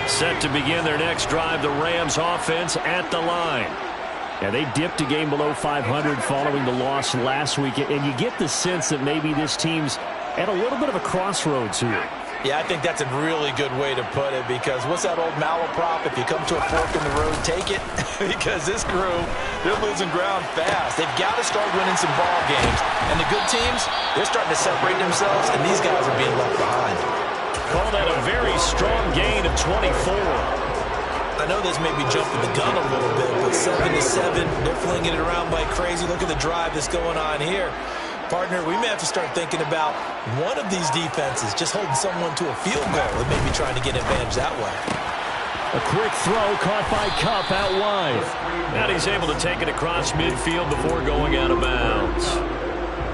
Set to begin their next drive, the Rams offense at the line. Yeah, they dipped a game below 500 following the loss last week, and you get the sense that maybe this team's at a little bit of a crossroads here. Yeah, I think that's a really good way to put it, because what's that old malaprop? If you come to a fork in the road, take it. Because this crew, they're losing ground fast. They've got to start winning some ball games. And the good teams, they're starting to separate themselves, and these guys are being left behind. Call that a very strong gain of 24. I know this may be jumping the gun a little bit, but 7-7, they're flinging it around like crazy. Look at the drive that's going on here. Partner, we may have to start thinking about one of these defenses just holding someone to a field goal and maybe trying to get advantage that way. A quick throw caught by Kupp out wide. And he's able to take it across midfield before going out of bounds.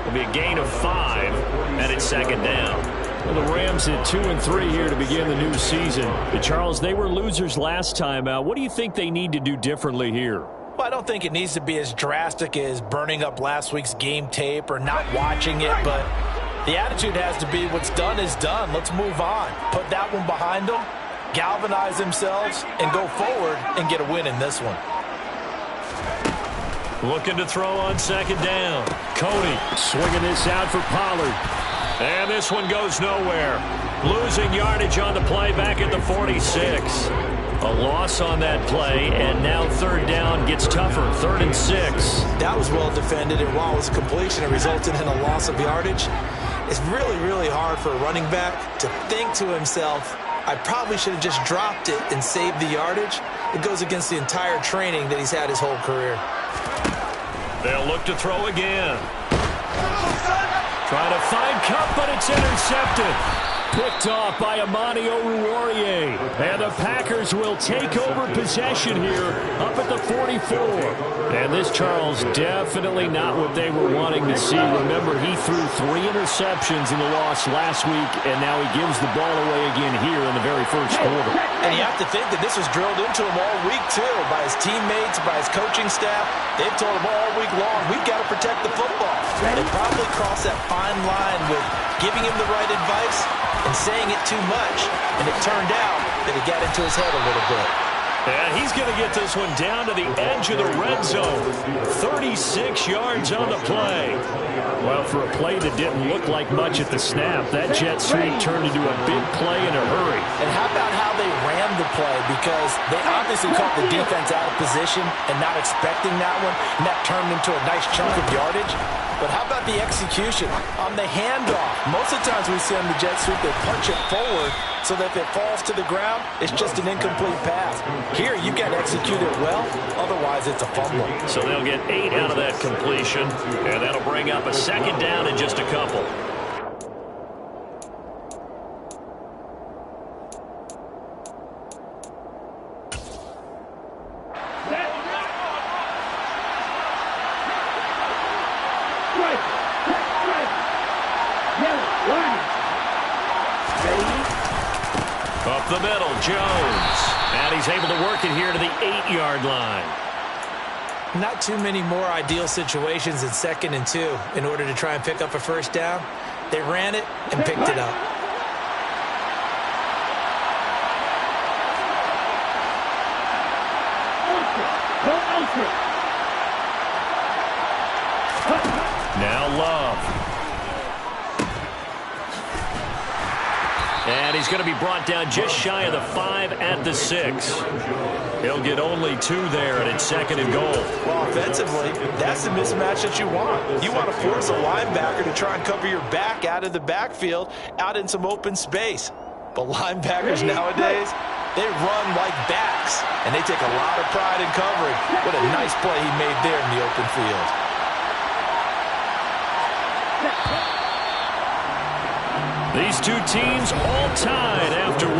It'll be a gain of 5, and it's second down. Well, the Rams at 2-3 here to begin the new season. And Charles, they were losers last time out. What do you think they need to do differently here? Well, I don't think it needs to be as drastic as burning up last week's game tape or not watching it, but the attitude has to be what's done is done. Let's move on. Put that one behind them, galvanize themselves, and go forward and get a win in this one. Looking to throw on second down. Cody swinging this out for Pollard. And this one goes nowhere. Losing yardage on the play back at the 46. A loss on that play, and now third down gets tougher. 3rd and 6. That was well defended, and while it was completion, it resulted in a loss of yardage. It's really, really hard for a running back to think to himself, I probably should have just dropped it and saved the yardage. It goes against the entire training that he's had his whole career. They'll look to throw again. Trying to find Kupp, but it's intercepted. Picked off by Amani Oruwariye. And the Packers will take over possession here up at the 44. And this, Charles, definitely not what they were wanting to see. Remember, he threw 3 interceptions in the loss last week, and now he gives the ball away again here in the very first quarter. And you have to think that this was drilled into him all week, too, by his teammates, by his coaching staff. They've told him all week long, we've got to protect the football. They probably crossed that fine line with giving him the right advice and saying it too much, and it turned out that it got into his head a little bit. And he's going to get this one down to the edge of the red zone. 36 yards on the play. Well, for a play that didn't look like much at the snap, that jet sweep turned into a big play in a hurry. And how about how they ran the play? Because they obviously caught the defense out of position and not expecting that one, and that turned into a nice chunk of yardage. But how about the execution on the handoff? Most of the times we see on the jet sweep, they punch it forward so that if it falls to the ground, it's just an incomplete pass. Here, you got to execute it well, otherwise it's a fumble. So they'll get 8 out of that completion, and that'll bring up a second down in just a couple. Up the middle, Jones. And he's able to work it here to the 8-yard line. Not too many more ideal situations in 2nd and 2 in order to try and pick up a first down. They ran it and picked it up. Now Love. And he's going to be brought down just shy of the 5 at the 6. He'll get only 2 there, and it's 2nd and goal. Well, offensively, that's the mismatch that you want. You want to force a linebacker to try and cover your back out of the backfield, out in some open space. But linebackers nowadays, they run like backs, and they take a lot of pride in covering. What a nice play he made there in the open field. These two teams all tied after 1.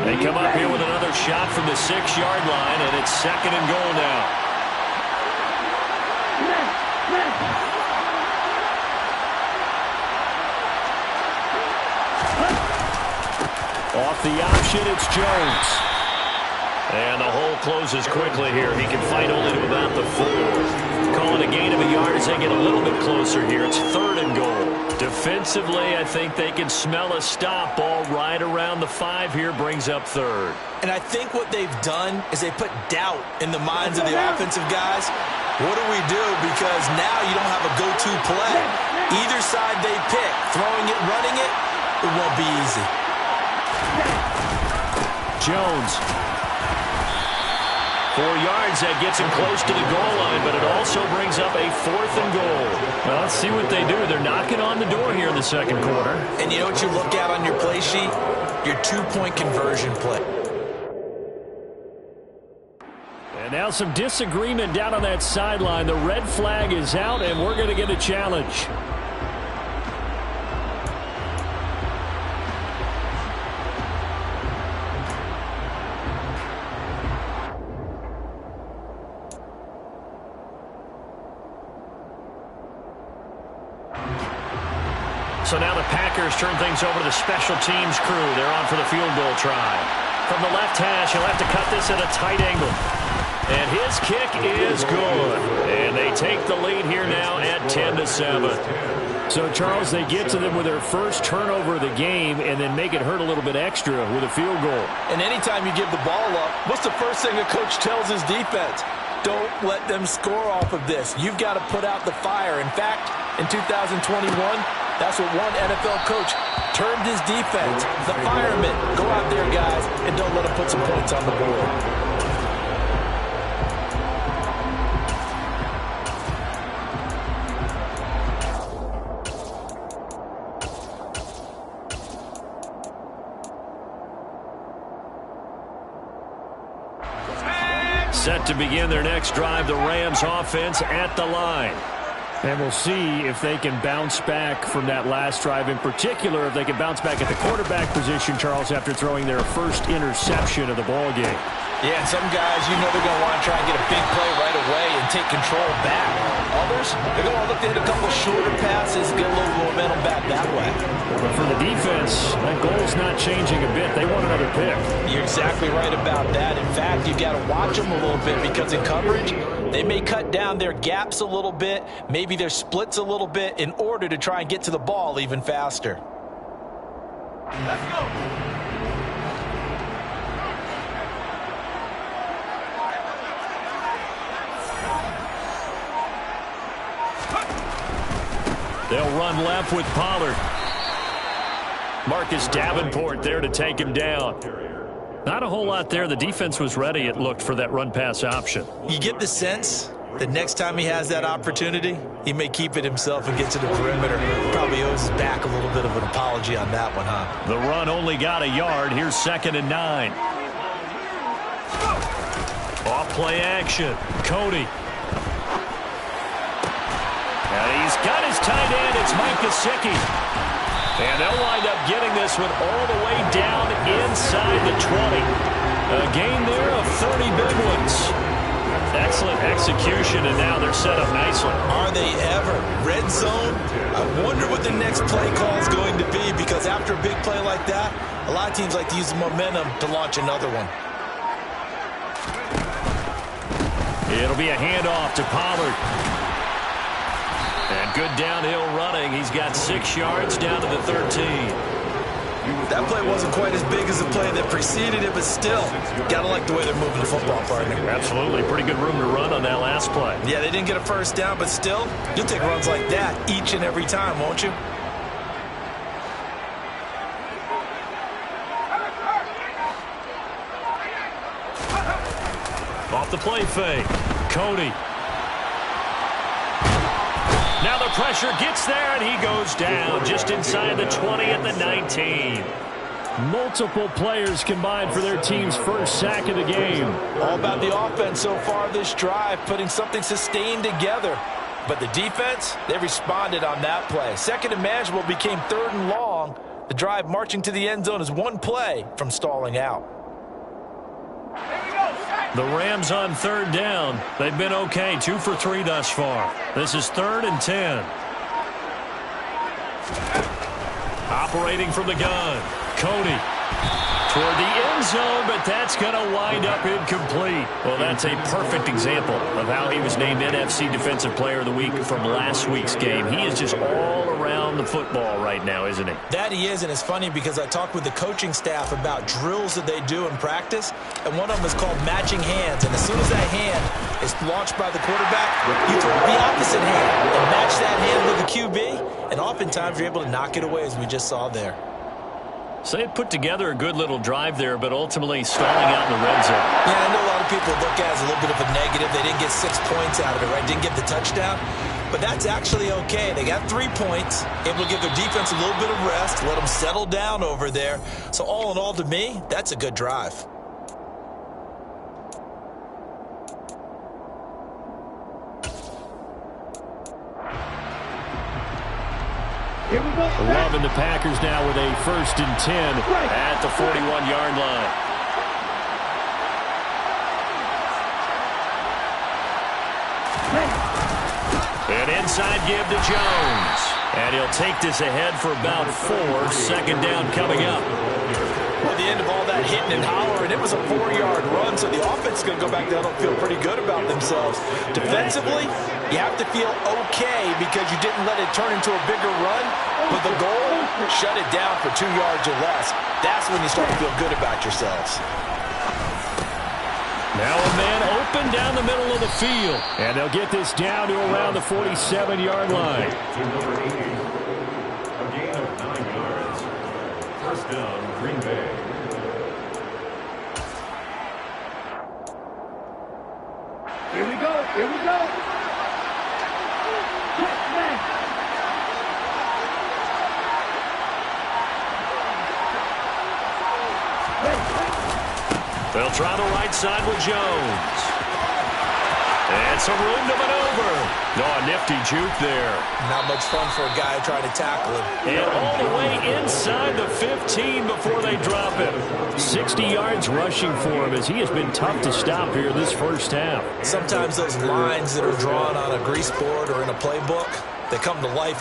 They come up here with another shot from the 6-yard line, and it's 2nd and goal now. the option. It's Jones. And the hole closes quickly here. He can fight only to about the 4. Calling a gain of a yard as they get a little bit closer here. It's 3rd and goal. Defensively, I think they can smell a stop. Ball right around the 5 here, brings up 3rd. And I think what they've done is they put doubt in the minds of the offensive guys. What do we do? Because now you don't have a go-to play. Either side they pick, throwing it, running it, it won't be easy. Jones. 4 yards, that gets him close to the goal line, but it also brings up a 4th and goal. Well, let's see what they do. They're knocking on the door here in the second quarter. And you know what you look at on your play sheet? Your 2-point conversion play. And now some disagreement down on that sideline. The red flag is out, and we're going to get a challenge. So now the Packers turn things over to the special teams crew. They're on for the field goal try. From the left hash, he'll have to cut this at a tight angle. And his kick is good. And they take the lead here now at 10-7. So, Charles, they get to them with their first turnover of the game and then make it hurt a little bit extra with a field goal. And anytime you give the ball up, what's the first thing a coach tells his defense? Don't let them score off of this. You've got to put out the fire. In fact, in 2021, that's what one NFL coach termed his defense. The firemen. Go out there, guys, and don't let them put some points on the board. Set to begin their next drive, the Rams offense at the line. And we'll see if they can bounce back from that last drive. In particular, if they can bounce back at the quarterback position, Charles, after throwing their first interception of the ball game. Yeah, and some guys, you know they're going to want to try and get a big play right away and take control back. Others, they're going to look to hit a couple shorter passes, get a little momentum back that way. But for the defense, that goal's not changing a bit. They want another pick. You're exactly right about that. In fact, you've got to watch them a little bit because in coverage, they may cut down their gaps a little bit, maybe their splits a little bit in order to try and get to the ball even faster. Let's go. They'll run left with Pollard. Marcus Davenport there to take him down. Not a whole lot there. The defense was ready, it looked, for that run-pass option. You get the sense that next time he has that opportunity, he may keep it himself and get to the perimeter. Probably owes his back a little bit of an apology on that one, huh? The run only got a yard. Here's 2nd and 9. Off play action. Cody. And he's got his tight end. It's Mike Gesicki. And they'll wind up getting this one all the way down inside the 20. A gain there of 30 big ones. Excellent execution, and now they're set up nicely. Are they ever? Red zone? I wonder what the next play call is going to be, because after a big play like that, a lot of teams like to use the momentum to launch another one. It'll be a handoff to Pollard. And good downhill running. He's got 6 yards down to the 13. That play wasn't quite as big as the play that preceded it, but still, gotta like the way they're moving the football, partner. Absolutely. Pretty good room to run on that last play. Yeah, they didn't get a first down, but still, you'll take runs like that each and every time, won't you? Off the play fake. Cody. Now the pressure gets there, and he goes down just inside the 20 at the 19. Multiple players combined for their team's first sack of the game. All about the offense so far this drive, putting something sustained together. But the defense, they responded on that play. 2nd and manageable became 3rd and long. The drive marching to the end zone is one play from stalling out. The Rams on 3rd down. They've been okay, 2 for 3 thus far. This is 3rd and 10. Operating from the gun, Cody. Toward the end zone, but that's going to wind up incomplete. Well, that's a perfect example of how he was named NFC Defensive Player of the Week from last week's game. He is just all around the football right now, isn't he? That he is, and it's funny because I talked with the coaching staff about drills that they do in practice, and one of them is called matching hands. And as soon as that hand is launched by the quarterback, you throw the opposite hand and match that hand with the QB, and oftentimes you're able to knock it away, as we just saw there. So they put together a good little drive there, but ultimately stalling out in the red zone. Yeah, I know a lot of people look at it as a little bit of a negative. They didn't get 6 points out of it, right? Didn't get the touchdown. But that's actually okay. They got 3 points, able to give their defense a little bit of rest, let them settle down over there. So all in all, to me, that's a good drive. Loving the Packers now with a 1st and 10 at the 41-yard line. An inside give to Jones. And he'll take this ahead for about 4. 2nd down coming up. Well, the end of all that hitting and hollering, it was a 4-yard run, so the offense is going to go back down and feel pretty good about themselves. Defensively, you have to feel okay because you didn't let it turn into a bigger run, but the goal, shut it down for 2 yards or less. That's when you start to feel good about yourselves. Now a man open down the middle of the field, and they'll get this down to around the 47-yard line. A gain of 9 yards. 1st down, Green Bay. Here we go. Here we go. They'll try the right side with Jones. And some room to maneuver. No, a nifty juke there. Not much fun for a guy trying to tackle him. And all the way inside the 15 before they drop him. 60 yards rushing for him as he has been tough to stop here this 1st half. Sometimes those lines that are drawn on a grease board or in a playbook, they come to life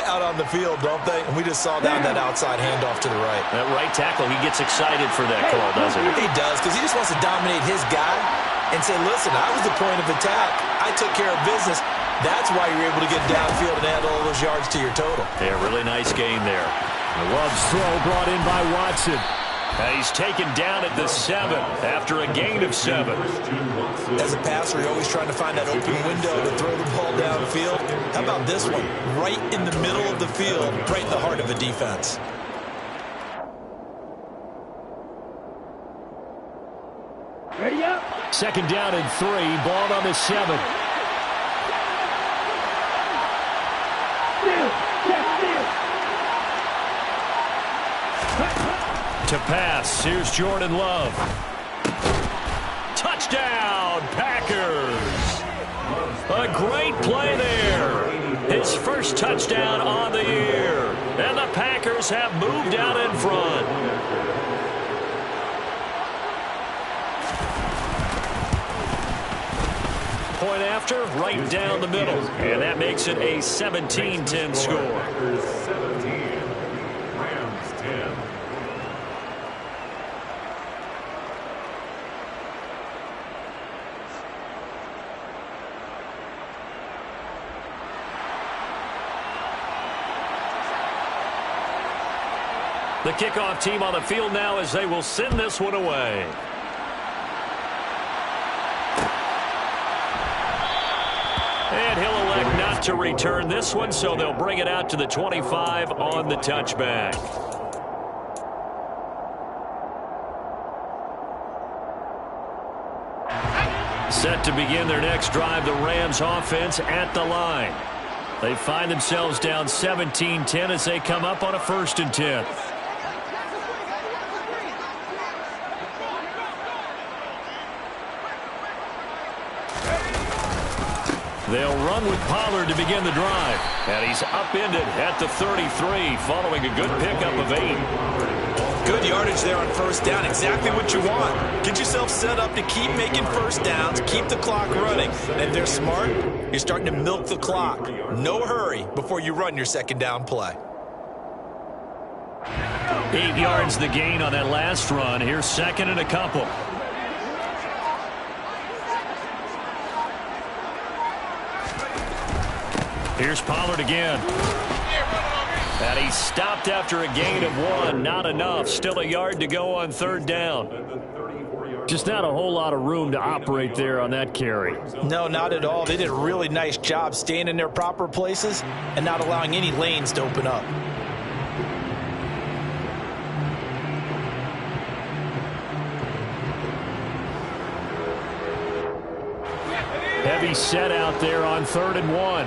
out on the field, don't they? And we just saw that outside handoff to the right. That right tackle, he gets excited for that call, doesn't he? He does, because he just wants to dominate his guy and say, listen, I was the point of attack. I took care of business. That's why you're able to get downfield and add all those yards to your total. Yeah, really nice gain there. Love's throw brought in by Watson. And he's taken down at the 7 after a gain of 7. As a passer, you're always trying to find that open window to throw the ball downfield. How about this one? Right in the middle of the field, right in the heart of a defense. Ready up. 2nd down and 3. Ball on the 7. To pass, here's Jordan Love. Touchdown, Packers. A great play there. His 1st touchdown on the year. And the Packers have moved out in front. Point after, right down the middle. And that makes it a 17-10 score. Packers 17, Rams 10. The kickoff team on the field now as they will send this one away. And he'll elect not to return this one, so they'll bring it out to the 25 on the touchback. Set to begin their next drive, the Rams offense at the line. They find themselves down 17-10 as they come up on a 1st and 10. They'll run with Pollard to begin the drive. And he's upended at the 33 following a good pickup of 8. Good yardage there on 1st down. Exactly what you want. Get yourself set up to keep making 1st downs, keep the clock running. And if they're smart, you're starting to milk the clock. No hurry before you run your 2nd down play. 8 yards the gain on that last run. Here's second and a couple. Here's Pollard again. And he stopped after a gain of 1. Not enough. Still a yard to go on third down. Just not a whole lot of room to operate there on that carry. No, not at all. They did a really nice job staying in their proper places and not allowing any lanes to open up. Heavy set out there on 3rd and 1.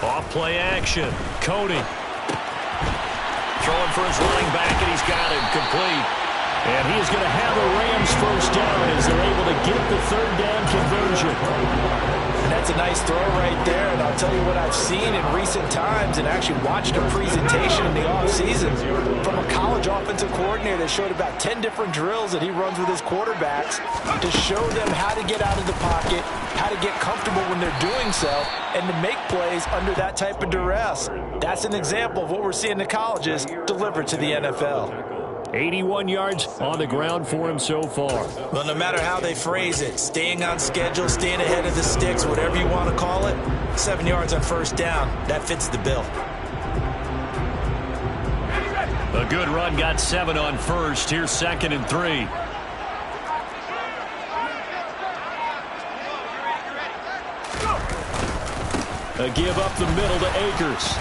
Off play action. Cody. Throwing for his running back, and he's got it complete. And he is going to have a Rams first down as they're able to get the 3rd down conversion. And that's a nice throw right there. And I'll tell you what I've seen in recent times and actually watched a presentation in the offseason from a college offensive coordinator that showed about 10 different drills that he runs with his quarterbacks to show them how to get out of the pocket, how to get comfortable when they're doing so, and to make plays under that type of duress. That's an example of what we're seeing in colleges delivered to the NFL. 81 yards on the ground for him so far. Well, no matter how they phrase it, staying on schedule, staying ahead of the sticks, whatever you want to call it, 7 yards on first down, that fits the bill. A good run got 7 on first. Here's 2nd and 3. A give up the middle to Akers.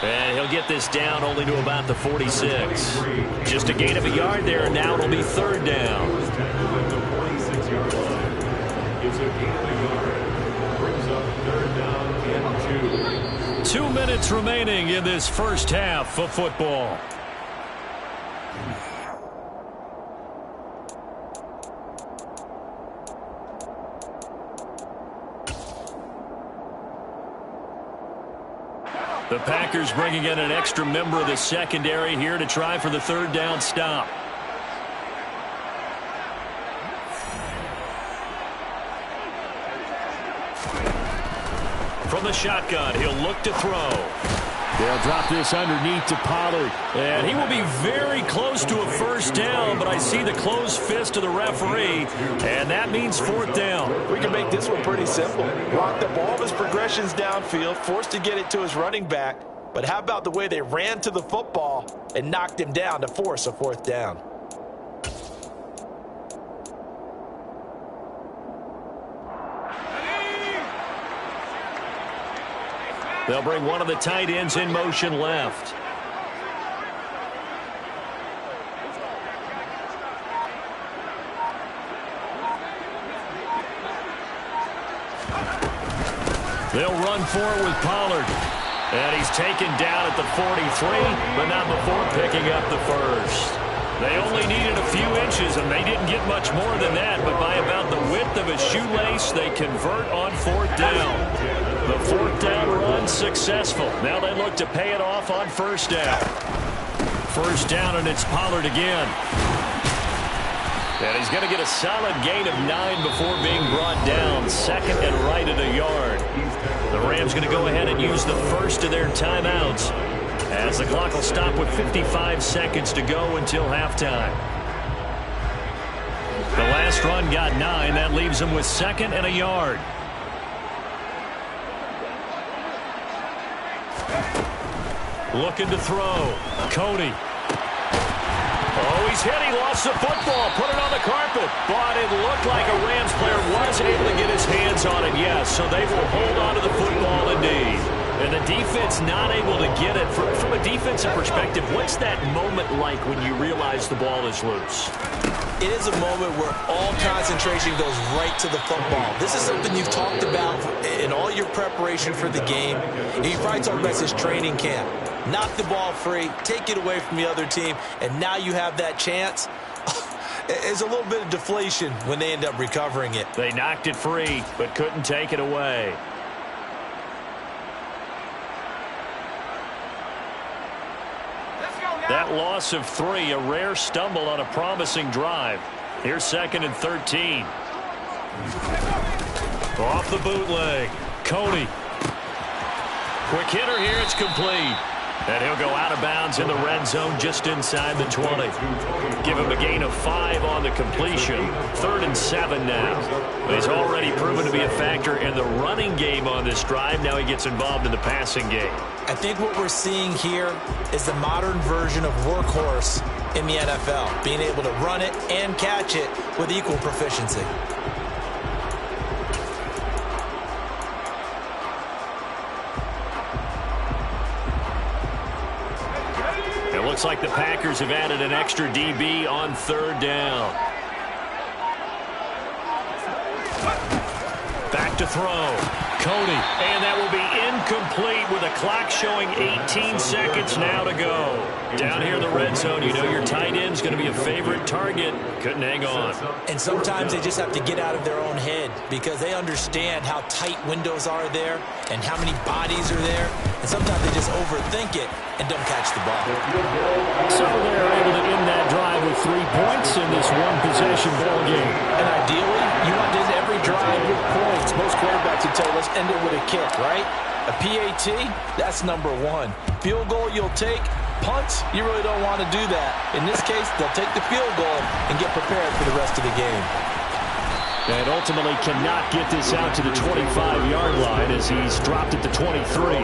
And he'll get this down only to about the 46. Just a gain of a yard there, and now it'll be 3rd down. 2 minutes remaining in this first half of football. The Packers bringing in an extra member of the secondary here to try for the 3rd down stop. From the shotgun, he'll look to throw. They'll drop this underneath to Pollard. And he will be very close to a first down, but I see the closed fist of the referee, and that means 4th down. We can make this one pretty simple. Locked up all of his progressions downfield, forced to get it to his running back. But how about the way they ran to the football and knocked him down to force a 4th down? They'll bring one of the tight ends in motion left. They'll run for it with Pollard. And he's taken down at the 43, but not before picking up the first. They only needed a few inches, and they didn't get much more than that, but by about the width of a shoelace, they convert on 4th down. The 4th down run successful. Now they look to pay it off on 1st down. 1st down, and it's Pollard again. And he's going to get a solid gain of 9 before being brought down. 2nd and right at a yard. The Rams going to go ahead and use the first of their timeouts, as the clock will stop with 55 seconds to go until halftime. The last run got 9. That leaves them with 2nd and a yard. Looking to throw. Cody. Oh, he's hit. He lost the football. Put it on the carpet. But it looked like a Rams player was able to get his hands on it, yes. So they will hold on to the football indeed. And the defense not able to get it. From a defensive perspective, what's that moment like when you realize the ball is loose? It is a moment where all concentration goes right to the football. This is something you've talked about in all your preparation for the game. And you probably talked about this training camp. Knock the ball free, take it away from the other team, and now you have that chance. It's a little bit of deflation when they end up recovering it. They knocked it free, but couldn't take it away. That loss of 3, a rare stumble on a promising drive. Here's 2nd and 13. Off the bootleg. Cody. Quick hitter here. It's complete. And he'll go out of bounds in the red zone just inside the 20. Give him a gain of 5 on the completion. 3rd and 7 now. But he's already proven to be a factor in the running game on this drive. Now he gets involved in the passing game. I think what we're seeing here is the modern version of workhorse in the NFL. Being able to run it and catch it with equal proficiency. Looks like the Packers have added an extra DB on 3rd down. Back to throw. Cody. And that will be incomplete with a clock showing 18 seconds now to go. Down here in the red zone, you know your tight end's going to be a favorite target. Couldn't hang on. And sometimes they just have to get out of their own head because they understand how tight windows are there and how many bodies are there. And sometimes they just overthink it and don't catch the ball. So they're able to end that drive with 3 points in this one-possession ball game. And ideally, you want to end every drive with points. Most quarterbacks would tell you, let's end it with a kick, right? A PAT, that's number 1. Field goal you'll take. Punts, you really don't want to do that. In this case, they'll take the field goal and get prepared for the rest of the game. And ultimately cannot get this out to the 25-yard line as he's dropped at the 23.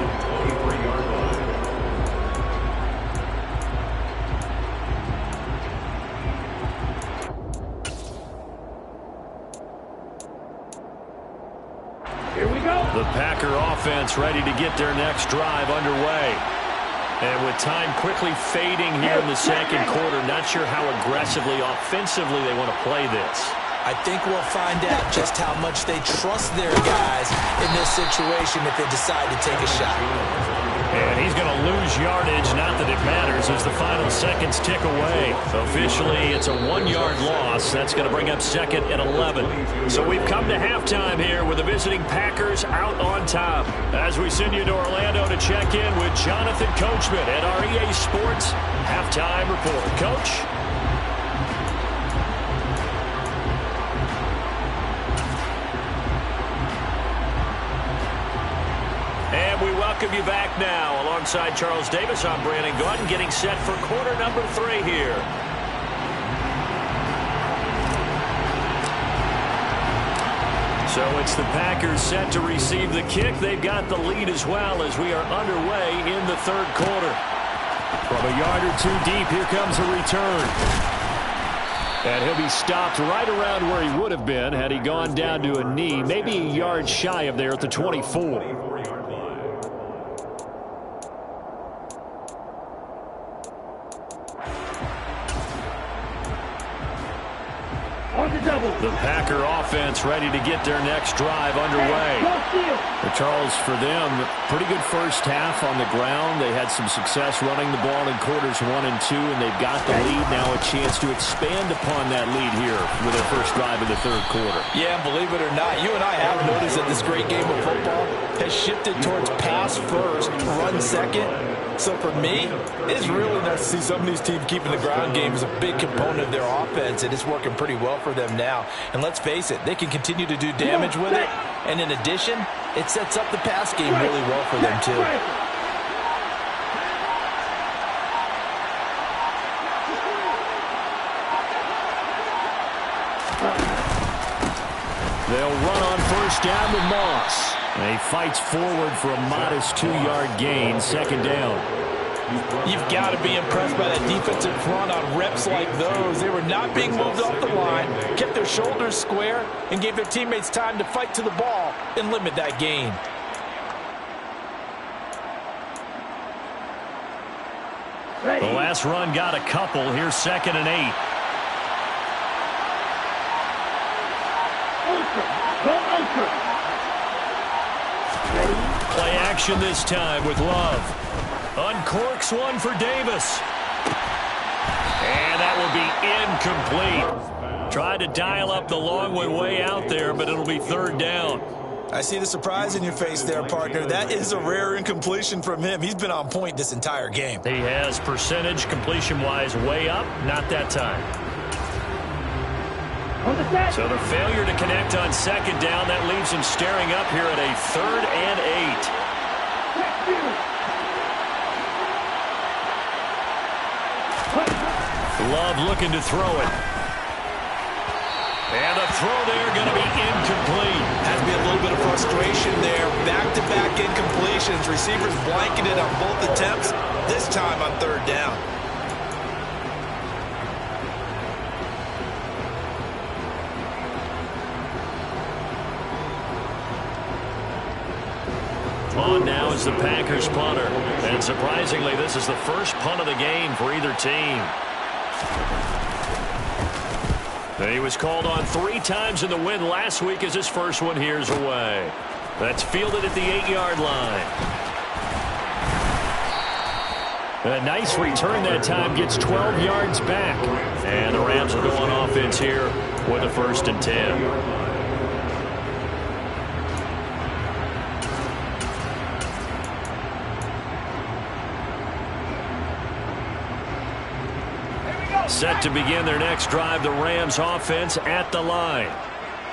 Here we go. The Packer offense ready to get their next drive underway. And with time quickly fading here in the second quarter, not sure how aggressively, offensively they want to play this. I think we'll find out just how much they trust their guys in this situation if they decide to take a shot. And he's going to lose yardage, not that it matters, as the final seconds tick away. Officially, it's a 1-yard loss. That's going to bring up 2nd and 11. So we've come to halftime here with the visiting Packers out on top. As we send you to Orlando to check in with Jonathan Coachman at our EA Sports Halftime Report. Coach? And we welcome you back now. Alongside Charles Davis, I'm Brandon Gordon, getting set for quarter number 3 here. So it's the Packers set to receive the kick. They've got the lead as well as we are underway in the 3rd quarter. From a yard or 2 deep, here comes a return. And he'll be stopped right around where he would have been had he gone down to a knee, maybe a yard shy of there at the 24. The Packer offense ready to get their next drive underway. But Charles, for them, pretty good first half on the ground. They had some success running the ball in quarters 1 and 2, and they've got the lead now, a chance to expand upon that lead here with their first drive in the 3rd quarter. Yeah, believe it or not, you and I have noticed that this great game of football has shifted towards pass first, run second. So for me, it's really nice to see some of these teams keeping the ground game as a big component of their offense, and it's working pretty well for them now. And let's face it, they can continue to do damage with it. And in addition, it sets up the pass game really well for them too. They'll run on first down with Moss. And he fights forward for a modest 2-yard gain, 2nd down. You've got to be impressed by that defensive front on reps like those. They were not being moved off the line, kept their shoulders square, and gave their teammates time to fight to the ball and limit that gain. The last run got a couple. Here's 2nd and 8. Play action this time with Love. Uncorks one for Davis. And that will be incomplete. Tried to dial up the long one way out there, but it'll be 3rd down. I see the surprise in your face there, partner. That is a rare incompletion from him. He's been on point this entire game. He has percentage completion-wise way up, not that time. So the failure to connect on 2nd down, that leaves him staring up here at a 3rd and 8. Love looking to throw it. And the throw there going to be incomplete. Has to be a little bit of frustration there. Back-to-back incompletions. Receivers blanketed on both attempts, this time on third down. On now is the Packers punter. And surprisingly, this is the first punt of the game for either team. He was called on 3 times in the win last week as his first one here's away. That's fielded at the 8-yard line. A nice return that time, gets 12 yards back. And the Rams will go on offense here with a 1st and 10. Set to begin their next drive, the Rams offense at the line.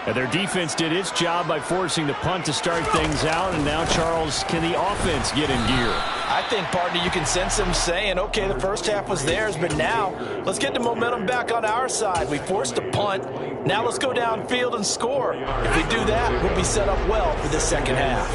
And their defense did its job by forcing the punt to start things out. And now, Charles, can the offense get in gear? I think, partner, you can sense them saying, okay, the first half was theirs, but now let's get the momentum back on our side. We forced a punt. Now let's go downfield and score. If we do that, we'll be set up well for the second half.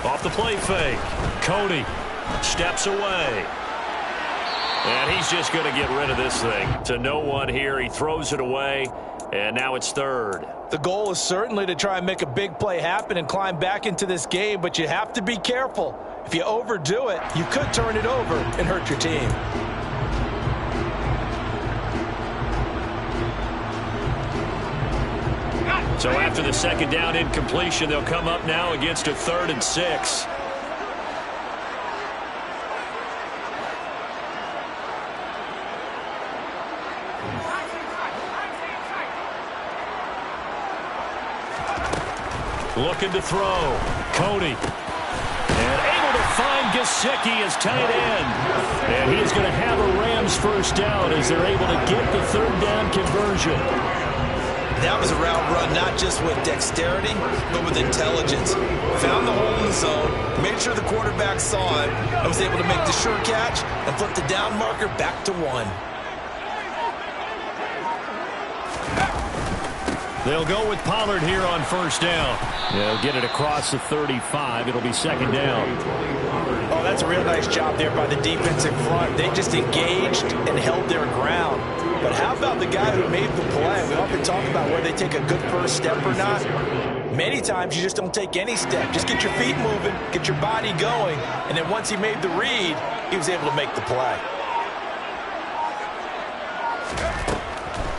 Off the play fake. Cody steps away. And he's just going to get rid of this thing. To no one here. He throws it away. And now it's 3rd. The goal is certainly to try and make a big play happen and climb back into this game, but you have to be careful. If you overdo it, you could turn it over and hurt your team. So after the second down incompletion, they'll come up now against a 3rd and 6. Looking to throw. Cody. And able to find Gesicki as tight end. And he's going to have a Rams 1st down as they're able to get the 3rd down conversion. That was a route run not just with dexterity, but with intelligence. Found the hole in the zone, made sure the quarterback saw it, and was able to make the sure catch and flip the down marker back to 1. They'll go with Pollard here on 1st down. They'll get it across the 35. It'll be 2nd down. Oh, that's a real nice job there by the defensive front. They just engaged and held their ground. But how about the guy who made the play? We often talk about whether they take a good first step or not. Many times you just don't take any step. Just get your feet moving, get your body going, and then once he made the read, he was able to make the play.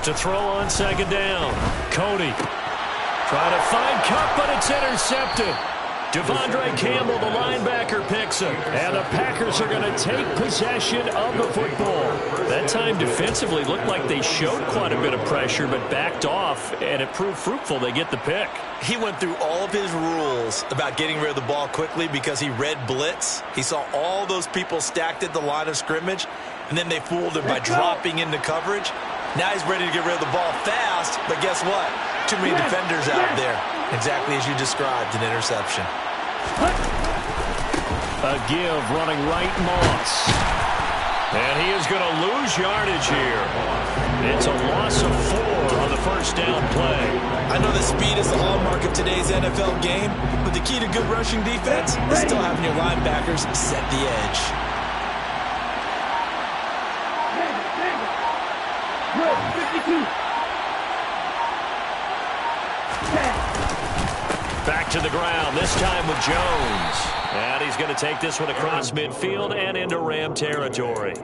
To throw on 2nd down. Cody trying to find Cup, but it's intercepted. Devondre Campbell, the linebacker, picks it. And the Packers are going to take possession of the football. That time defensively looked like they showed quite a bit of pressure, but backed off, and it proved fruitful. They get the pick. He went through all of his rules about getting rid of the ball quickly because he read blitz. He saw all those people stacked at the line of scrimmage, and then they fooled him by dropping into coverage. Now he's ready to get rid of the ball fast, but guess what? Too many defenders out there. Exactly as you described, an interception. A give running right, Moss. And he is going to lose yardage here. It's a loss of 4 on the 1st down play. I know that speed is the hallmark of today's NFL game, but the key to good rushing defense is still having your linebackers set the edge. Back to the ground, this time with Jones. And he's going to take this one across midfield and into Ram territory.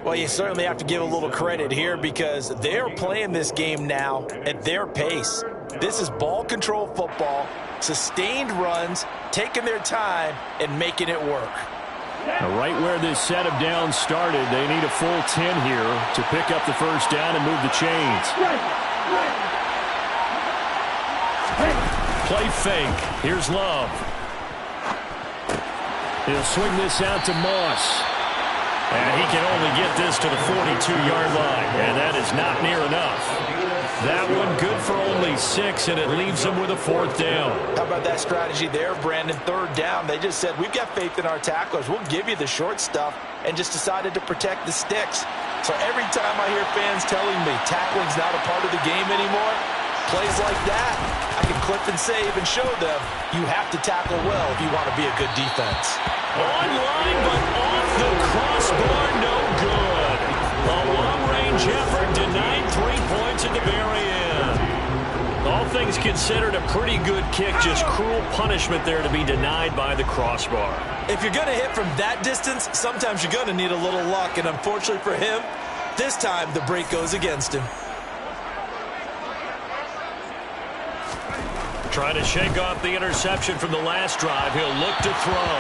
Well, you certainly have to give a little credit here because they're playing this game now at their pace. This is ball control football, sustained runs, taking their time, and making it work. Now, right where this set of downs started, they need a full 10 here to pick up the 1st down and move the chains. Play fake. Here's Love. He'll swing this out to Moss. And he can only get this to the 42-yard line, and that is not near enough. That one good for only 6, and it leaves him with a 4th down. How about that strategy there, Brandon? 3rd down. They just said, we've got faith in our tacklers. We'll give you the short stuff, and just decided to protect the sticks. So every time I hear fans telling me tackling's not a part of the game anymore, plays like that, I can clip and save and show them you have to tackle well if you want to be a good defense. Online, but off the crossbar, no good. A long-range effort denied 3 points at the very end. All things considered, a pretty good kick, just cruel punishment there to be denied by the crossbar. If you're going to hit from that distance, sometimes you're going to need a little luck, and unfortunately for him, this time the break goes against him. Trying to shake off the interception from the last drive. He'll look to throw.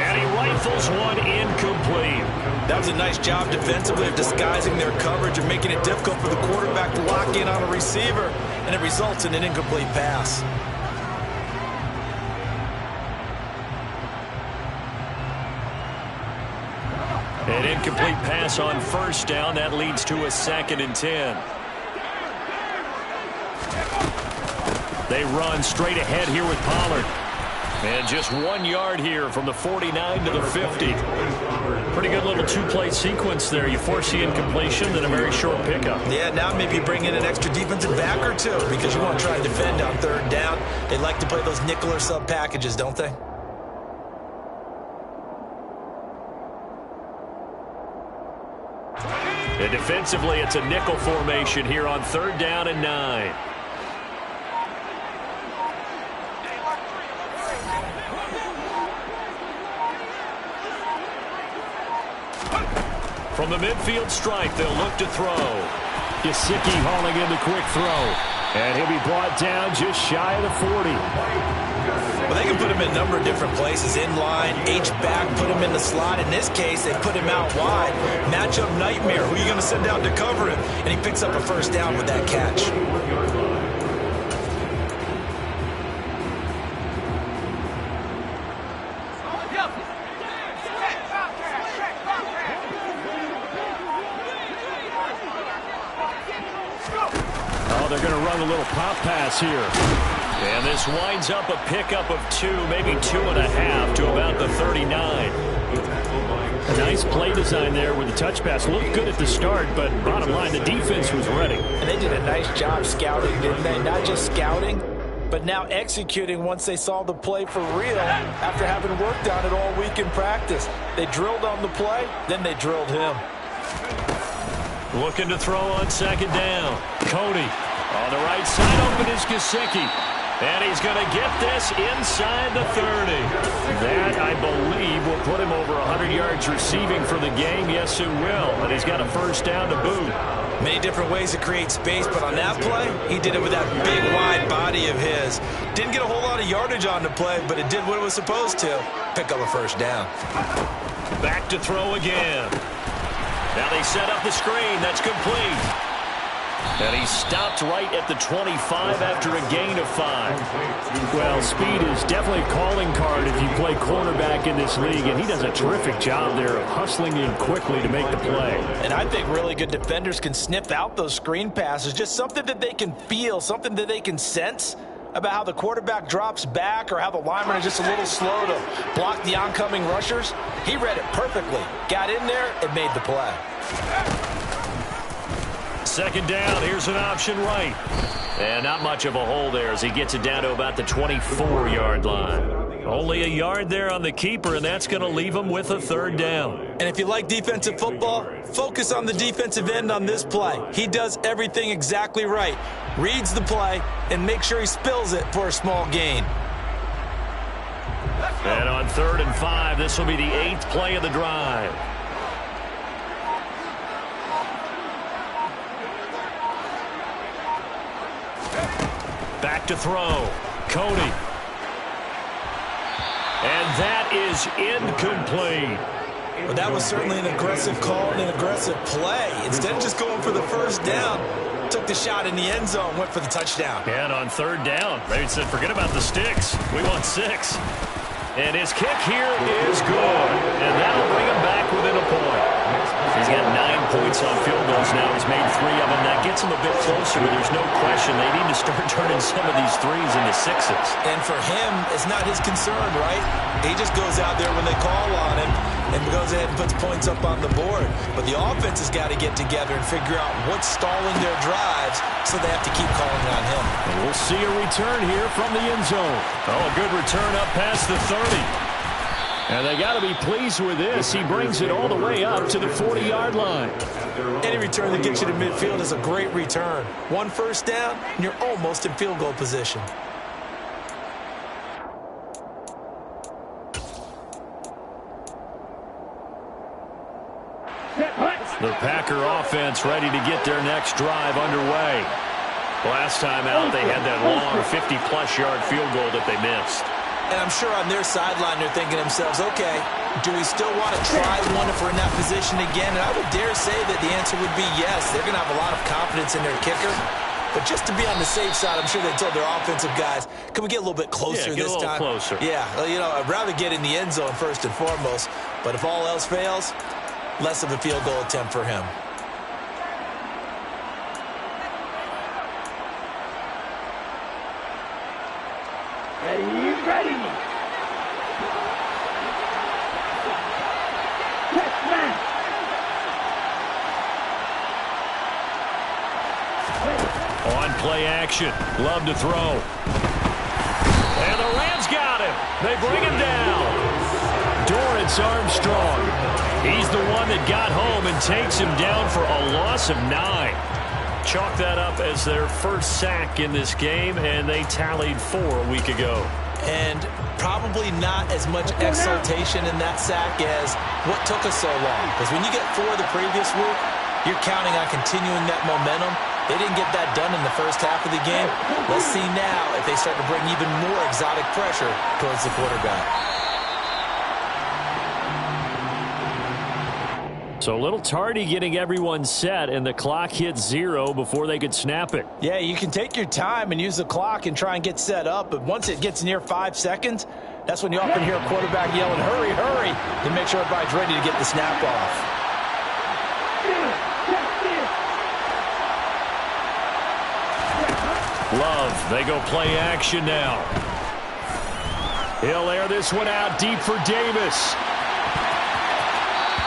And he rifles one incomplete. That was a nice job defensively of disguising their coverage and making it difficult for the quarterback to lock in on a receiver. And it results in an incomplete pass. An incomplete pass on 1st down. That leads to a 2nd and 10. They run straight ahead here with Pollard. And just 1 yard here from the 49 to the 50. Pretty good little 2-play sequence there. You force the incompletion, then a very short pickup. Yeah, now maybe bring in an extra defensive back or two because you want to try and defend on 3rd down. They like to play those nickel or sub packages, don't they? And defensively, it's a nickel formation here on 3rd down and 9. From the midfield stripe, they'll look to throw. Gesicki hauling in the quick throw. And he'll be brought down just shy of the 40. Well, they can put him in a number of different places. In line, H-back, put him in the slot. In this case, they put him out wide. Matchup nightmare. Who are you going to send out to cover him? And he picks up a 1st down with that catch. They're going to run a little pop pass here. And this winds up a pickup of 2, maybe 2.5 to about the 39. A nice play design there with the touch pass. Looked good at the start, but bottom line, the defense was ready. And they did a nice job scouting, didn't they? Not just scouting, but now executing once they saw the play for real after having worked on it all week in practice. They drilled on the play, then they drilled him. Looking to throw on 2nd down. Cody. On the right side, open is Gesicki. And he's going to get this inside the 30. That, I believe, will put him over 100 yards receiving for the game. Yes, it will. And he's got a 1st down to boot. Many different ways to create space, but on that play, he did it with that big, wide body of his. Didn't get a whole lot of yardage on the play, but it did what it was supposed to. Pick up a 1st down. Back to throw again. Now they set up the screen. That's complete. And he stopped right at the 25 after a gain of 5. Well, speed is definitely a calling card if you play quarterback in this league, and he does a terrific job there of hustling in quickly to make the play. And I think really good defenders can sniff out those screen passes, just something that they can feel, something that they can sense about how the quarterback drops back or how the lineman is just a little slow to block the oncoming rushers. He read it perfectly, got in there, and made the play. 2nd down, here's an option right. And not much of a hole there as he gets it down to about the 24-yard line. Only a yard there on the keeper, and that's going to leave him with a 3rd down. And if you like defensive football, focus on the defensive end on this play. He does everything exactly right. Reads the play and makes sure he spills it for a small gain. And on 3rd and 5, this will be the 8th play of the drive. Back to throw. Cody. And that is incomplete. Well, that was certainly an aggressive call and an aggressive play. Instead of just going for the 1st down, took the shot in the end zone, went for the touchdown. And on 3rd down, they said, forget about the sticks. We want 6. And his kick here is good. And that'll bring him back within a point. goes now. He's made 3 of them. That gets him a bit closer, but there's no question they need to start turning some of these threes into 6s. And for him, it's not his concern, right? He just goes out there when they call on him and goes ahead and puts points up on the board. But the offense has got to get together and figure out what's stalling their drives, so they have to keep calling on him. And we'll see a return here from the end zone. Oh, a good return up past the 30. And they got to be pleased with this. He brings it all the way up to the 40-yard line. Any return that gets you to midfield is a great return. 1 first down, and you're almost in field goal position. The Packer offense ready to get their next drive underway. Last time out, they had that long 50-plus yard field goal that they missed. And I'm sure on their sideline they're thinking to themselves, okay, do we still want to try one if we're in that position again? And I would dare say that the answer would be yes. They're going to have a lot of confidence in their kicker. But just to be on the safe side, I'm sure they told their offensive guys, can we get a little bit closer this time? Closer. Yeah, well, you know, I'd rather get in the end zone first and foremost. But if all else fails, less of a field goal attempt for him. Ready. On play action. Love to throw. And the Rams got him. They bring him down. Dorrance Armstrong. He's the one that got home and takes him down for a loss of 9. Chalk that up as their first sack in this game, and they tallied 4 a week ago. And probably not as much exultation in that sack as what took us so long. Because when you get 4 the previous week, you're counting on continuing that momentum. They didn't get that done in the first half of the game. Let's see now if they start to bring even more exotic pressure towards the quarterback. So a little tardy getting everyone set, and the clock hit 0 before they could snap it. Yeah, you can take your time and use the clock and try and get set up, but once it gets near 5 seconds, that's when you often hear a quarterback yelling, hurry, hurry, to make sure everybody's ready to get the snap off. Love, they go play action now. He'll air this one out deep for Davis.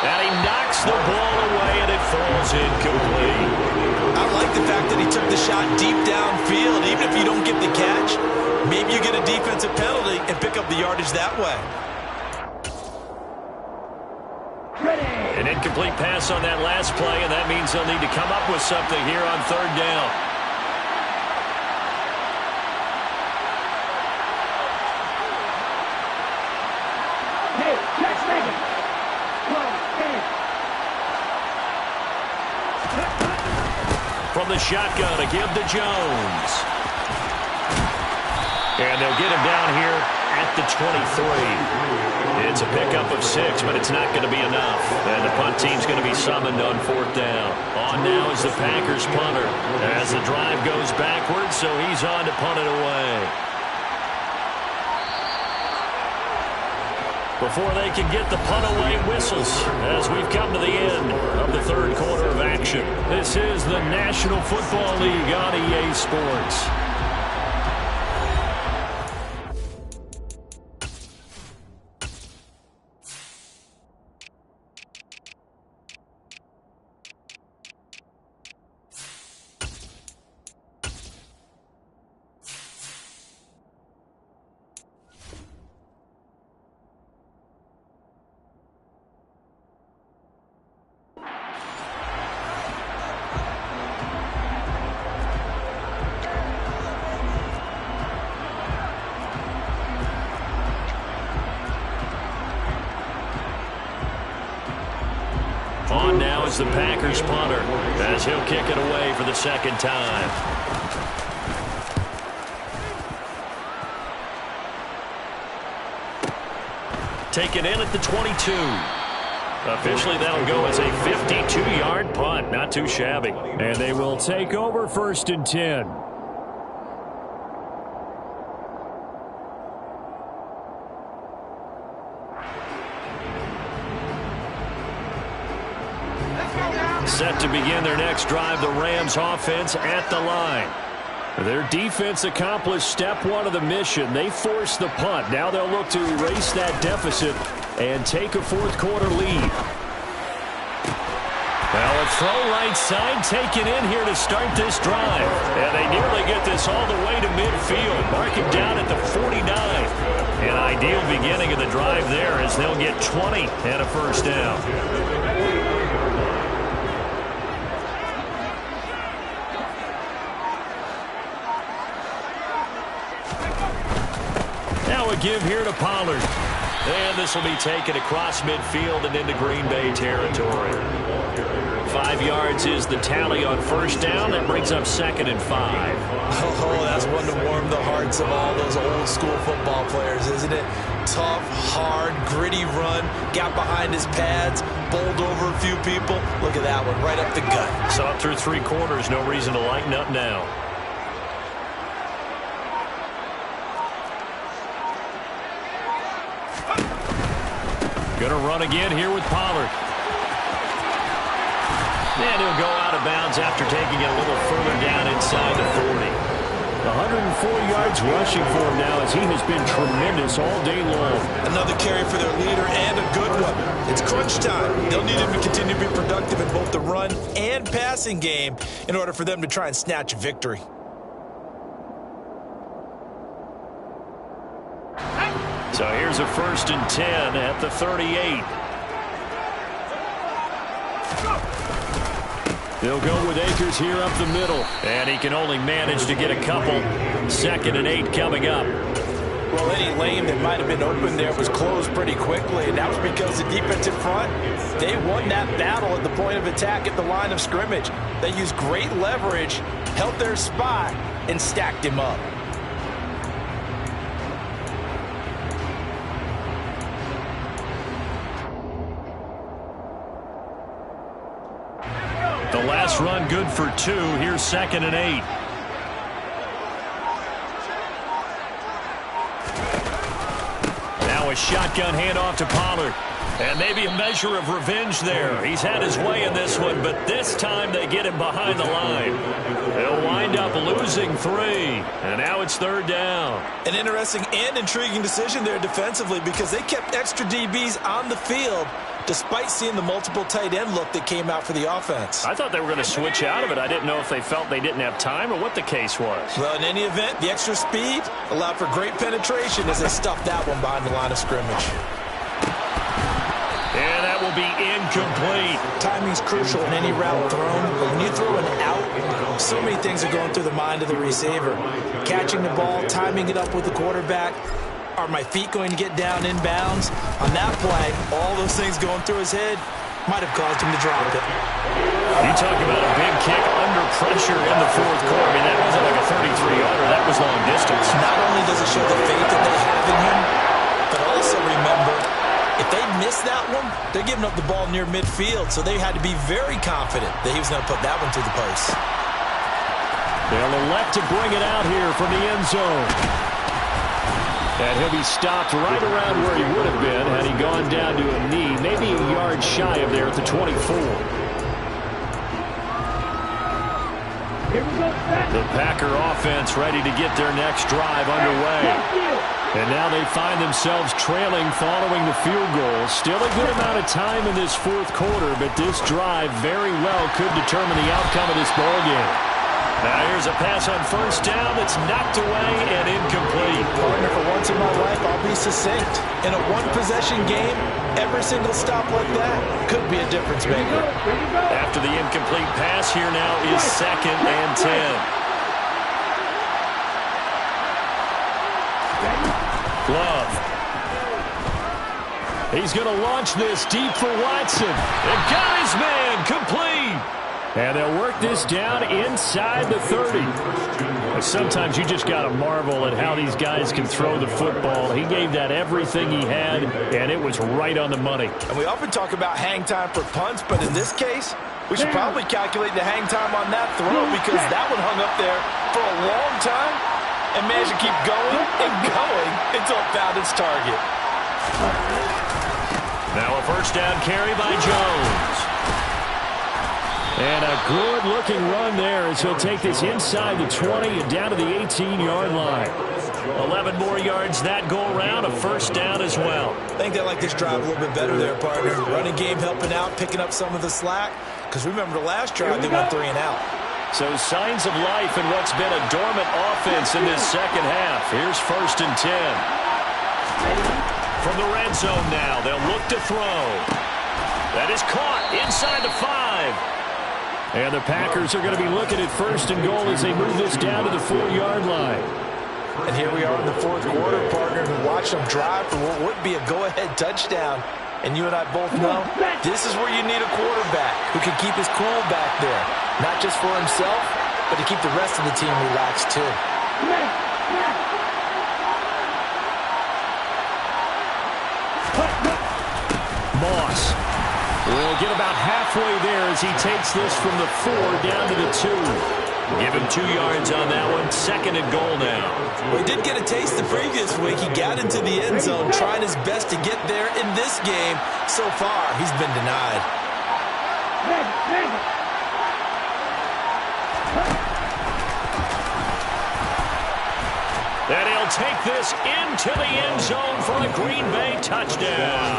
And he knocks the ball away, and it falls incomplete. I like the fact that he took the shot deep downfield. Even if you don't get the catch, maybe you get a defensive penalty and pick up the yardage that way. An incomplete pass on that last play, and that means they'll need to come up with something here on 3rd down. From the shotgun to give to Jones. And they'll get him down here at the 23. It's a pickup of 6, but it's not going to be enough. And the punt team's going to be summoned on 4th down. On now is the Packers punter as the drive goes backwards, so he's on to punt it away. Before they can get the punt away whistles, as we've come to the end of the 3rd quarter of action. This is the National Football League on EA Sports. On now is the Packers punter as he'll kick it away for the 2nd time. Taken in at the 22. Officially, that'll go as a 52-yard punt. Not too shabby. And they will take over 1st and 10. Let's go now. Set to begin their next drive, the Rams offense at the line. Their defense accomplished step one of the mission. They forced the punt. Now they'll look to erase that deficit and take a fourth quarter lead. Well, a throw right side taken in here to start this drive. And they nearly get this all the way to midfield. Mark it down at the 49. An ideal beginning of the drive there as they'll get 20 and a first down. Now a give here to Pollard. And this will be taken across midfield and into Green Bay territory. 5 yards is the tally on first down. That brings up 2nd and 5. Oh, that's one to warm the hearts of all those old school football players, isn't it? Tough, hard, gritty run. Got behind his pads, bowled over a few people. Look at that one, right up the gut. So up through 3 quarters, no reason to lighten up now. Going to run again here with Pollard. And he'll go out of bounds after taking it a little further down inside the 40. 104 yards rushing for him now as he has been tremendous all day long. Another carry for their leader and a good one. It's crunch time. They'll need him to continue to be productive in both the run and passing game in order for them to try and snatch a victory. So here's a 1st and 10 at the 38. They'll go with Akers here up the middle. And he can only manage to get a couple. 2nd and 8 coming up. Well, any lane that might have been open there was closed pretty quickly, and that was because the defense in front, they won that battle at the point of attack at the line of scrimmage. They used great leverage, held their spot, and stacked him up. The last run good for 2. Here's 2nd and 8. Now a shotgun handoff to Pollard. And maybe a measure of revenge there. He's had his way in this one, but this time they get him behind the line. They'll wind up losing 3. And now it's 3rd down. An interesting and intriguing decision there defensively because they kept extra DBs on the field despite seeing the multiple tight end look that came out for the offense. I thought they were going to switch out of it. I didn't know if they felt they didn't have time or what the case was. Well, in any event, the extra speed allowed for great penetration as they stuffed that one behind the line of scrimmage. And that will be incomplete. Timing's crucial in any route thrown. But when you throw an out, so many things are going through the mind of the receiver. Catching the ball, timing it up with the quarterback. Are my feet going to get down inbounds? On that play, all those things going through his head might have caused him to drop it. You talk about a big kick under pressure in the 4th quarter. I mean, that wasn't like a 33-yarder. That was long distance. Not only does it show the faith that they have in him, but also remember, if they miss that one, they're giving up the ball near midfield, so they had to be very confident that he was going to put that one through the post. They'll elect to bring it out here from the end zone. And he'll be stopped right around where he would have been had he gone down to a knee, maybe a yard shy of there at the 24. Here we go, The Packer offense ready to get their next drive underway. And now they find themselves trailing following the field goal. Still a good amount of time in this 4th quarter, but this drive very well could determine the outcome of this ballgame. Now here's a pass on first down that's knocked away and incomplete. Partner, for once in my life, I'll be succinct. In a one-possession game, every single stop like that could be a difference maker. After the incomplete pass, here now is 2nd and 10. Love. He's going to launch this deep for Watson. And got his man complete. And they'll work this down inside the 30. Sometimes you just got to marvel at how these guys can throw the football. He gave that everything he had, and it was right on the money. And we often talk about hang time for punts, but in this case, we should probably calculate the hang time on that throw because that one hung up there for a long time and managed to keep going and going until it found its target. Now a first down carry by Jones. And a good-looking run there as he'll take this inside the 20 and down to the 18-yard line. 11 more yards that go around, a first down as well. I think they like this drive a little bit better there, partner. Running game helping out, picking up some of the slack. Because remember the last drive, they went 3 and out. So signs of life in what's been a dormant offense in this second half. Here's 1st and 10. From the red zone now, they'll look to throw. That is caught inside the 5. And the Packers are going to be looking at 1st and goal as they move this down to the 4-yard line. And here we are in the 4th quarter, partner, and watch them drive for what would be a go-ahead touchdown. And you and I both know this is where you need a quarterback who can keep his cool back there. Not just for himself, but to keep the rest of the team relaxed too. Moss will get about halfway there as he takes this from the 4 down to the 2. Give him 2 yards on that one. 2nd and goal now. Well, he did get a taste the previous week. He got into the end zone, trying his best to get there in this game. So far, he's been denied. And he'll take this into the end zone for a Green Bay touchdown.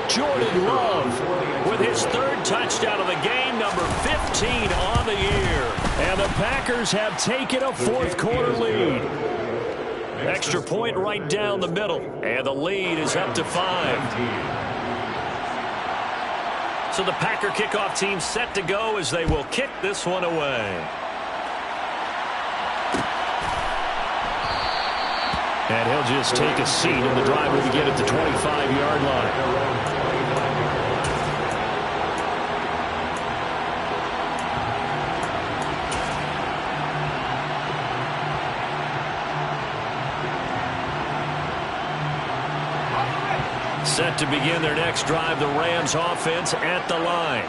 Jordan Love with his 3rd touchdown of the game, number 15 on the year. And the Packers have taken a 4th quarter lead. Extra point right down the middle. And the lead is up to 5. So the Packer kickoff team set to go as they will kick this one away. And he'll just take a seat, and the drive will begin at the 25-yard line. Set to begin their next drive, the Rams offense at the line.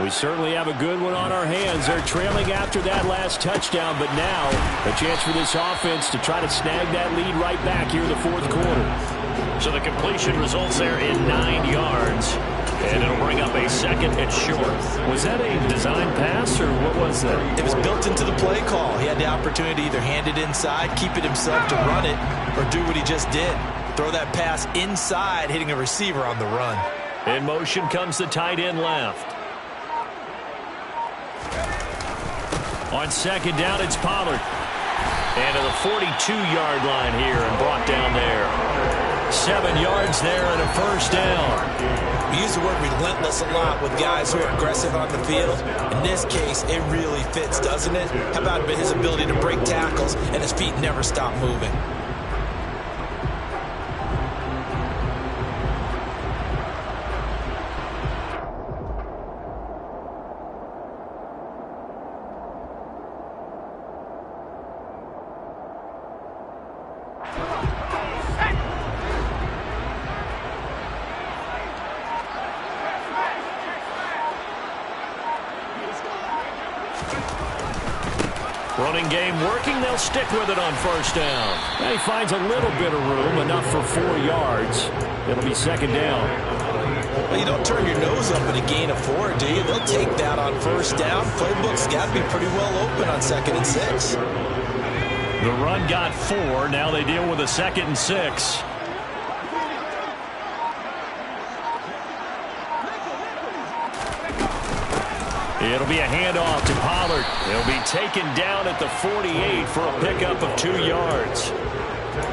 We certainly have a good one on our hands. They're trailing after that last touchdown, but now a chance for this offense to try to snag that lead right back here in the 4th quarter. So the completion results there in 9 yards, and it'll bring up a 2nd and short. Was that a design pass, or what was that? It was built into the play call. He had the opportunity to either hand it inside, keep it himself to run it, or do what he just did. Throw that pass inside, hitting a receiver on the run. In motion comes the tight end left. On 2nd down, it's Pollard. And to the 42-yard line here and brought down there. 7 yards there and a first down. We use the word relentless a lot with guys who are aggressive on the field. In this case, it really fits, doesn't it? How about his ability to break tackles and his feet never stop moving? Running game working. They'll stick with it on 1st down. And he finds a little bit of room, enough for 4 yards. It'll be 2nd down. Well, you don't turn your nose up at a gain of 4, do you? They'll take that on 1st down. Playbook's got to be pretty well open on 2nd and 6. The run got 4. Now they deal with a 2nd and 6. It'll be a handoff to Pollard. He'll be taken down at the 48 for a pickup of 2 yards.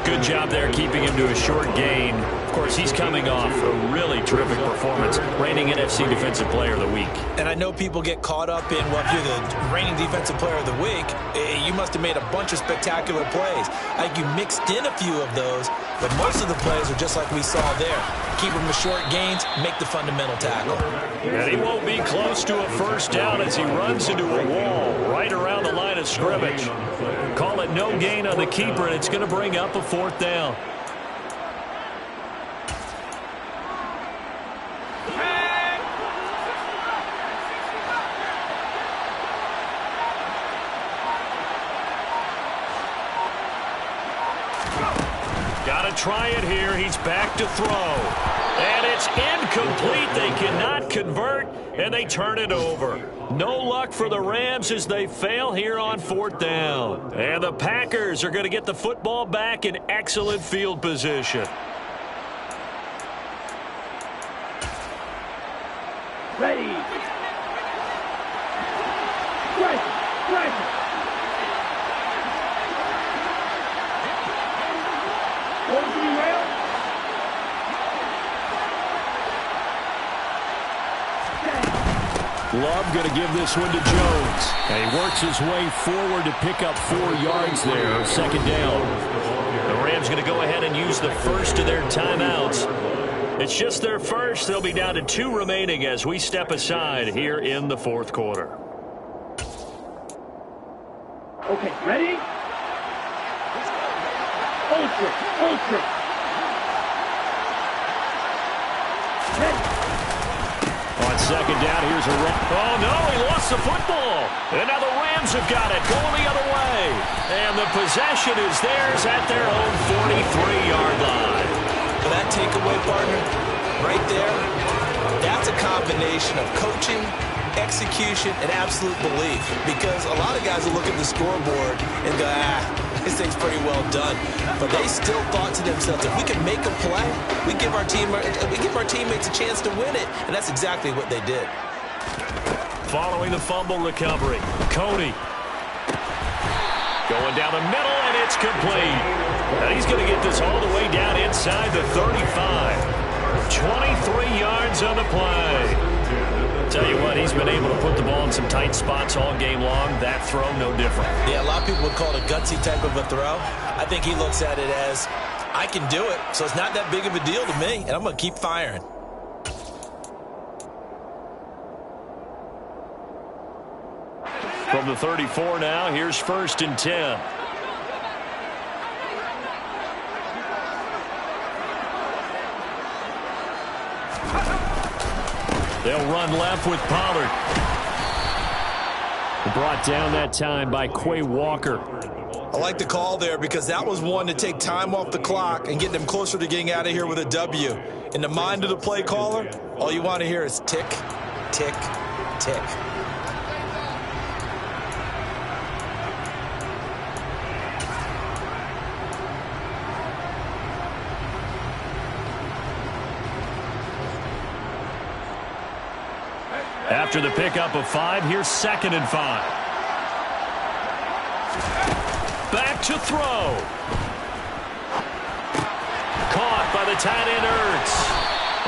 Good job there keeping him to a short gain. Of course, he's coming off a really terrific performance, reigning NFC Defensive Player of the Week. And I know people get caught up in, well, if you're the reigning Defensive Player of the Week, you must have made a bunch of spectacular plays. I think you mixed in a few of those, but most of the plays are just like we saw there. Keep them to short gains, make the fundamental tackle. And he won't be close to a 1st down as he runs into a wall right around the line of scrimmage. Call it no gain on the keeper, and it's going to bring up a 4th down. Got to try it here. He's back to throw. And It's incomplete. They cannot convert, and they turn it over. No luck for the Rams as they fail here on 4th down. And the Packers are going to get the football back in excellent field position. Ready. Right. Opening rail. Love going to give this one to Jones. And he works his way forward to pick up 4 yards there, 2nd down. The Rams going to go ahead and use the first of their timeouts. It's just their first. They'll be down to 2 remaining as we step aside here in the 4th quarter. Okay, ready? Ultra. Ready. On 2nd down, here's a run. Oh, no, he lost the football. And now the Rams have got it, going the other way. And the possession is theirs at their own 43-yard line. For that takeaway, partner, right there, that's a combination of coaching, execution, and absolute belief. Because a lot of guys will look at the scoreboard and go, this thing's pretty well done. But they still thought to themselves, if we can make a play, we give our teammates a chance to win it. And that's exactly what they did. Following the fumble recovery, Coney going down the middle, and it's complete. And he's going to get this all the way down inside the 35. 23 yards on the play. Tell you what, he's been able to put the ball in some tight spots all game long. That throw, no different. Yeah, a lot of people would call it a gutsy type of a throw. I think he looks at it as, I can do it, so it's not that big of a deal to me, and I'm going to keep firing. From the 34 now, here's 1st and 10. They'll run left with Pollard. Brought down that time by Quay Walker. I like the call there because that was one to take time off the clock and get them closer to getting out of here with a W. In the mind of the play caller, all you want to hear is tick, tick, tick. After the pickup of 5, here's 2nd and 5. Back to throw. Caught by the tight end Ertz.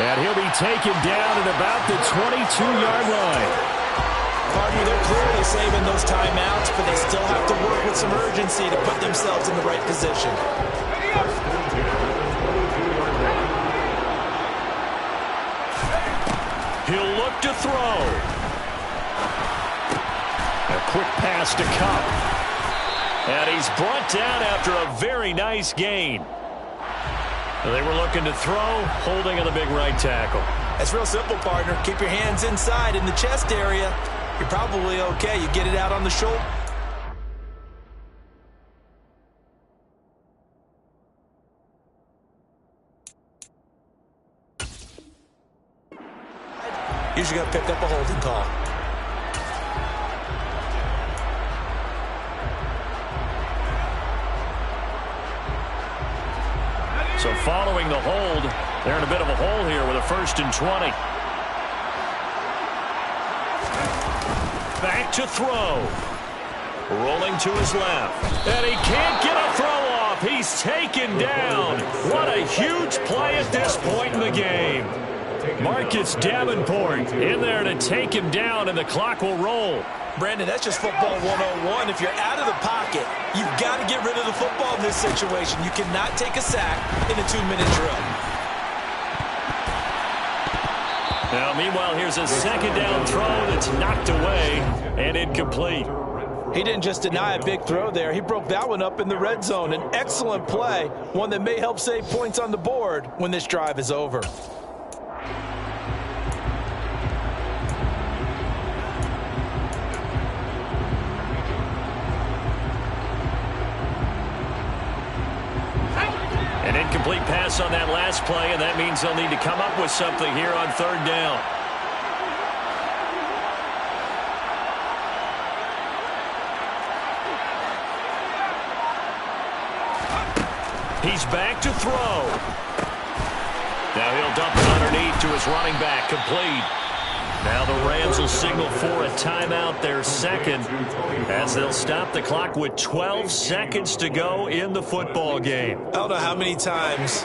And he'll be taken down at about the 22-yard line. Partner, they're clearly saving those timeouts, but they still have to work with some urgency to put themselves in the right position. He'll look to throw. A quick pass to Cup. And he's brought down after a very nice gain. They were looking to throw, holding on the big right tackle. That's real simple, partner. Keep your hands inside in the chest area. You're probably okay. You get it out on the shoulder. Usually going to pick up a holding call. So following the hold, they're in a bit of a hole here with a 1st and 20. Back to throw. Rolling to his left. And he can't get a throw off. He's taken down. What a huge play at this point in the game. Marcus Davenport in there to take him down, and the clock will roll. Brandon, that's just football 101. If you're out of the pocket, you've got to get rid of the football in this situation. You cannot take a sack in a 2-minute drill. Now, meanwhile, here's a 2nd down throw that's knocked away and incomplete. He didn't just deny a big throw there. He broke that one up in the red zone. An excellent play, one that may help save points on the board when this drive is over. An incomplete pass success on that last play, and that means they'll need to come up with something here on third down. He's back to throw. Now he'll dump it underneath to his running back, complete. Now the Rams will signal for a timeout, their second, as they'll stop the clock with 12 seconds to go in the football game. I don't know how many times,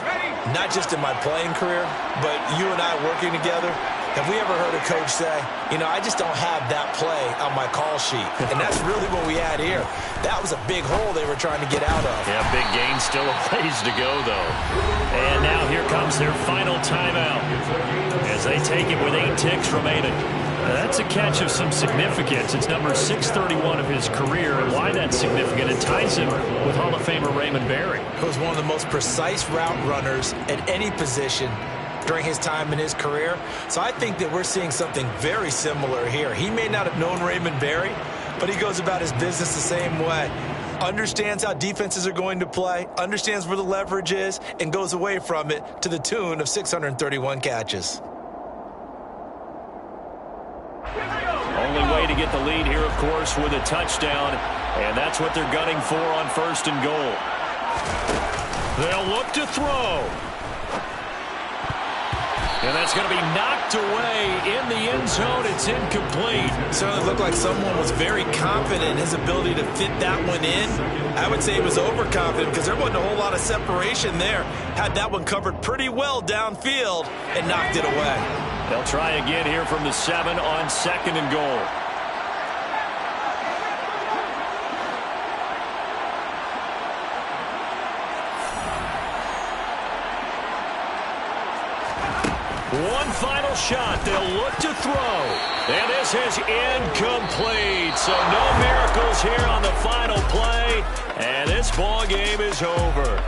not just in my playing career, but you and I working together, have we ever heard a coach say, you know, I just don't have that play on my call sheet. And that's really what we had here. That was a big hole they were trying to get out of. Yeah, big gain, still a ways to go, though. And now here comes their final timeout as they take it with 8 ticks remaining. That's a catch of some significance. It's number 631 of his career, and why that's significant, it ties him with Hall of Famer Raymond Berry. He was one of the most precise route runners at any position during his time in his career. So I think that we're seeing something very similar here. He may not have known Raymond Berry, but he goes about his business the same way. Understands how defenses are going to play, understands where the leverage is, and goes away from it to the tune of 631 catches. Only way to get the lead here, of course, with a touchdown, and that's what they're gunning for on first and goal. They'll look to throw. And that's going to be knocked away in the end zone. It's incomplete. Certainly looked like someone was very confident in his ability to fit that one in. I would say he was overconfident because there wasn't a whole lot of separation there. Had that one covered pretty well downfield and knocked it away. They'll try again here from the 7 on second and goal. One final shot. They'll look to throw. And this is incomplete. So no miracles here on the final play. And this ball game is over.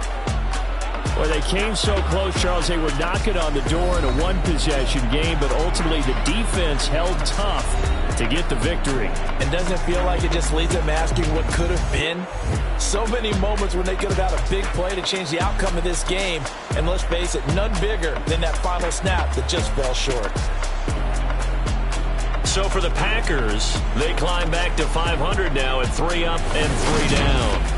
Well, they came so close, Charles. They were knocking on the door in a one-possession game, but ultimately the defense held tough to get the victory. And doesn't it feel like it just leaves them asking what could have been? So many moments when they could have had a big play to change the outcome of this game. And let's face it, none bigger than that final snap that just fell short. So for the Packers, they climb back to 500 now at 3 up and 3 down.